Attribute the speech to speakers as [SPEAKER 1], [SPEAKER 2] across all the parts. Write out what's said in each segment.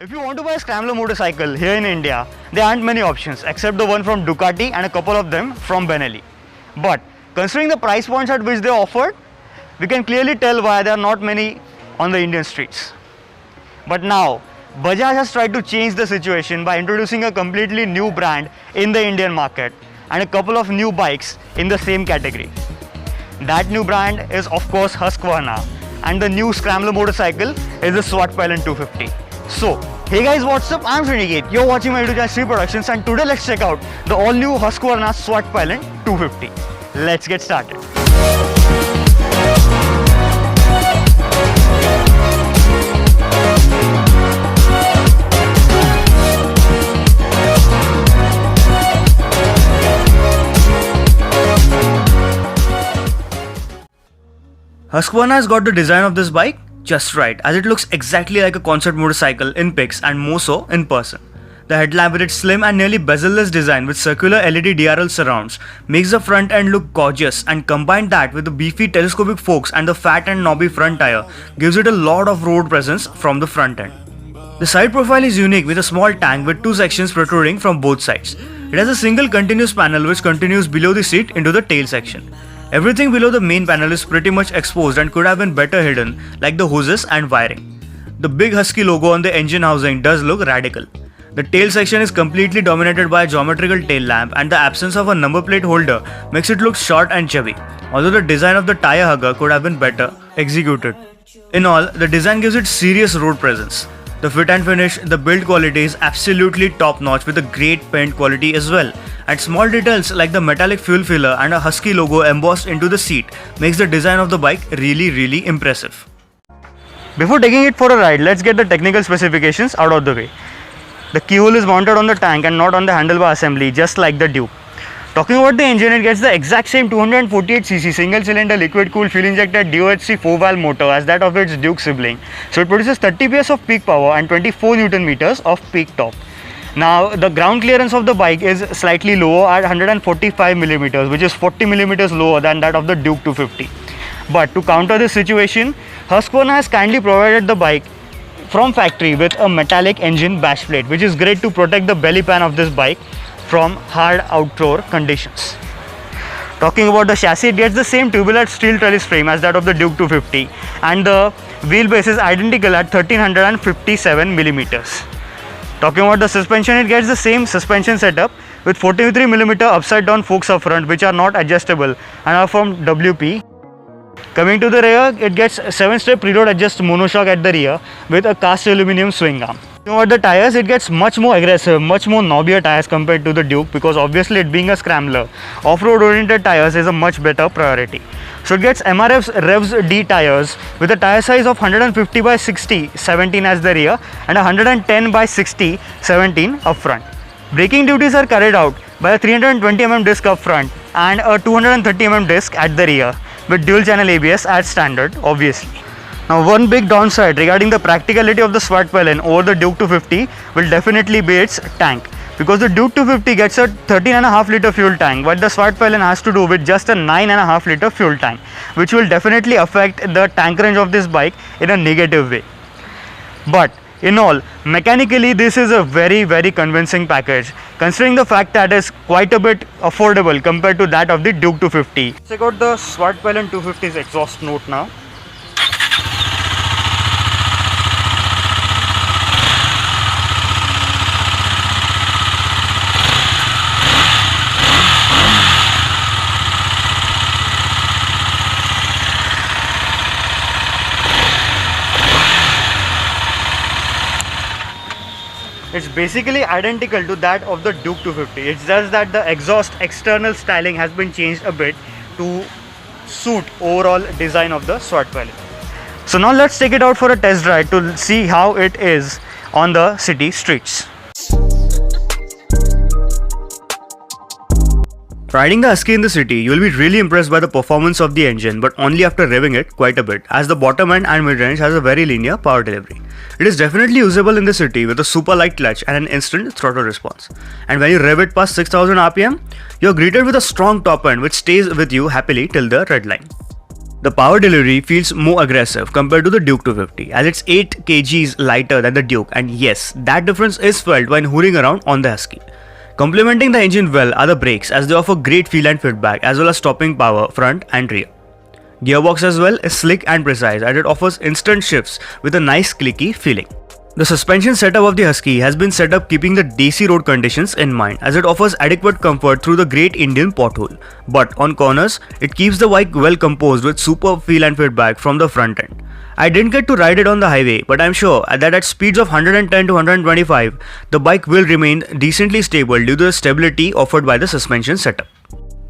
[SPEAKER 1] If you want to buy a scrambler motorcycle here in India, there aren't many options except the one from Ducati and a couple of them from Benelli. But considering the price points at which they are offered, we can clearly tell why there are not many on the Indian streets. But now, Bajaj has tried to change the situation by introducing a completely new brand in the Indian market and a couple of new bikes in the same category. That new brand is of course Husqvarna, and the new scrambler motorcycle is the SWAT Pilot 250. So, hey guys, what's up? I'm Sriniket. You're watching my YouTube channel Sri Productions, and today let's check out the all-new Husqvarna SWAT Pilot 250. Let's get started. Husqvarna has got the design of this bike just right, as it looks exactly like a concept motorcycle in pics and more so in person. The headlamp with its slim and nearly bezel-less design with circular LED DRL surrounds makes the front end look gorgeous, and combine that with the beefy telescopic forks and the fat and knobby front tire gives it a lot of road presence from the front end. The side profile is unique with a small tank with two sections protruding from both sides. It has a single continuous panel which continues below the seat into the tail section. Everything below the main panel is pretty much exposed and could have been better hidden, like the hoses and wiring. The big Husky logo on the engine housing does look radical. The tail section is completely dominated by a geometrical tail lamp, and the absence of a number plate holder makes it look short and chubby, although the design of the tire hugger could have been better executed. In all, the design gives it serious road presence. The fit and finish, the build quality is absolutely top notch with a great paint quality as well, and small details like the metallic fuel filler and a Husky logo embossed into the seat makes the design of the bike really impressive. Before taking it for a ride, let's get the technical specifications out of the way. The keyhole is mounted on the tank and not on the handlebar assembly, just like the Duke. Talking about the engine, it gets the exact same 248cc single-cylinder liquid-cooled fuel-injected DOHC 4-valve motor as that of its Duke sibling. So it produces 30 PS of peak power and 24 Nm of peak torque. Now, the ground clearance of the bike is slightly lower at 145mm, which is 40mm lower than that of the Duke 250. But to counter this situation, Husqvarna has kindly provided the bike from factory with a metallic engine bash plate, which is great to protect the belly pan of this bike from hard outdoor conditions. Talking about the chassis, it gets the same tubular steel trellis frame as that of the Duke 250, and the wheelbase is identical at 1357mm. Talking about the suspension, it gets the same suspension setup with 43mm upside down forks up front, which are not adjustable and are from WP. Coming to the rear, it gets 7-step preload adjust monoshock at the rear with a cast aluminum swing arm. About the tires, it gets much more aggressive, much more knobbier tires compared to the Duke, because obviously it being a scrambler, off-road oriented tires is a much better priority. So it gets MRF's Revs D tires with a tire size of 150 by 60 17 as the rear and 110 by 60 17 up front. Braking duties are carried out by a 320mm disc up front and a 230mm disc at the rear, with dual channel ABS as standard, obviously. Now, one big downside regarding the practicality of the SWAT Pilot over the Duke 250 will definitely be its tank, because the Duke 250 gets a 13.5 litre fuel tank, but the SWAT Pilot has to do with just a 9.5 litre fuel tank, which will definitely affect the tank range of this bike in a negative way. But in all, mechanically this is a very convincing package, considering the fact that it's quite a bit affordable compared to that of the Duke 250. Let's check out the SWAT Pilot 250's exhaust note now. It's basically identical to that of the Duke 250. It's just that the exhaust external styling has been changed a bit to suit overall design of the SWAT Pilot. So now let's take it out for a test ride to see how it is on the city streets. Riding the Husky in the city, you will be really impressed by the performance of the engine, but only after revving it quite a bit, as the bottom end and mid-range has a very linear power delivery. It is definitely usable in the city with a super light clutch and an instant throttle response. And when you rev it past 6000 RPM, you are greeted with a strong top end which stays with you happily till the red line. The power delivery feels more aggressive compared to the Duke 250 as it's 8 kgs lighter than the Duke, and yes, that difference is felt when hooring around on the Husky. Complementing the engine well are the brakes as they offer great feel and feedback as well as stopping power front and rear. Gearbox as well is slick and precise as it offers instant shifts with a nice clicky feeling. The suspension setup of the Husky has been set up keeping the desi road conditions in mind as it offers adequate comfort through the Great Indian pothole. But on corners, it keeps the bike well composed with superb feel and feedback from the front end. I didn't get to ride it on the highway, but I'm sure that at speeds of 110 to 125, the bike will remain decently stable due to the stability offered by the suspension setup.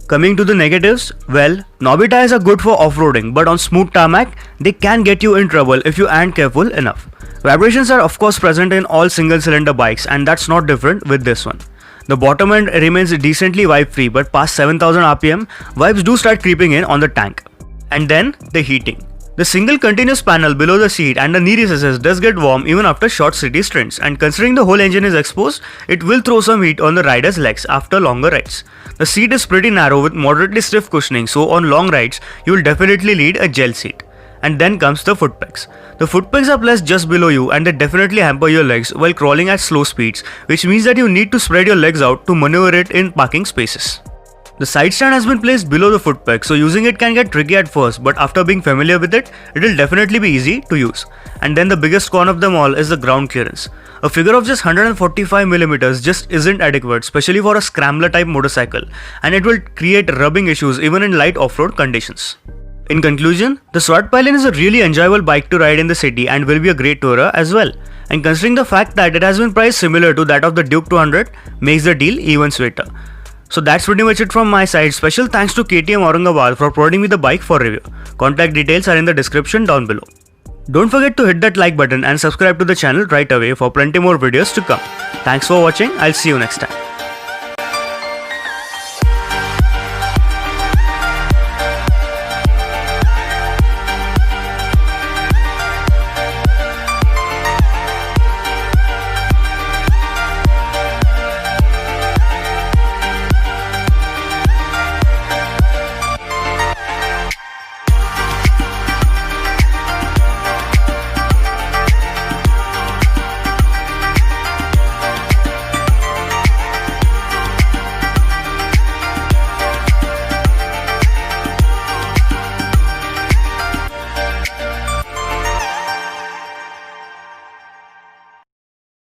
[SPEAKER 1] Coming to the negatives, well, knobby tires are good for off-roading, but on smooth tarmac, they can get you in trouble if you aren't careful enough. Vibrations are of course present in all single-cylinder bikes, and that's not different with this one. The bottom end remains decently vibe-free, but past 7000 RPM, vibes do start creeping in on the tank. And then, the heating. The single continuous panel below the seat and the knee recesses does get warm even after short city stints, and considering the whole engine is exposed, it will throw some heat on the rider's legs after longer rides. The seat is pretty narrow with moderately stiff cushioning, so on long rides, you will definitely need a gel seat. And then comes the foot pegs. The foot pegs are placed just below you and they definitely hamper your legs while crawling at slow speeds, which means that you need to spread your legs out to maneuver it in parking spaces. The side stand has been placed below the foot peg, so using it can get tricky at first, but after being familiar with it, it will definitely be easy to use. And then the biggest con of them all is the ground clearance. A figure of just 145mm just isn't adequate, especially for a scrambler type motorcycle, and it will create rubbing issues even in light off-road conditions. In conclusion, the Swart Pylon is a really enjoyable bike to ride in the city and will be a great tourer as well. And considering the fact that it has been priced similar to that of the Duke 200 makes the deal even sweeter. So that's pretty much it from my side. Special thanks to KTM Aurangabad for providing me the bike for review. Contact details are in the description down below. Don't forget to hit that like button and subscribe to the channel right away for plenty more videos to come. Thanks for watching. I'll see you next time.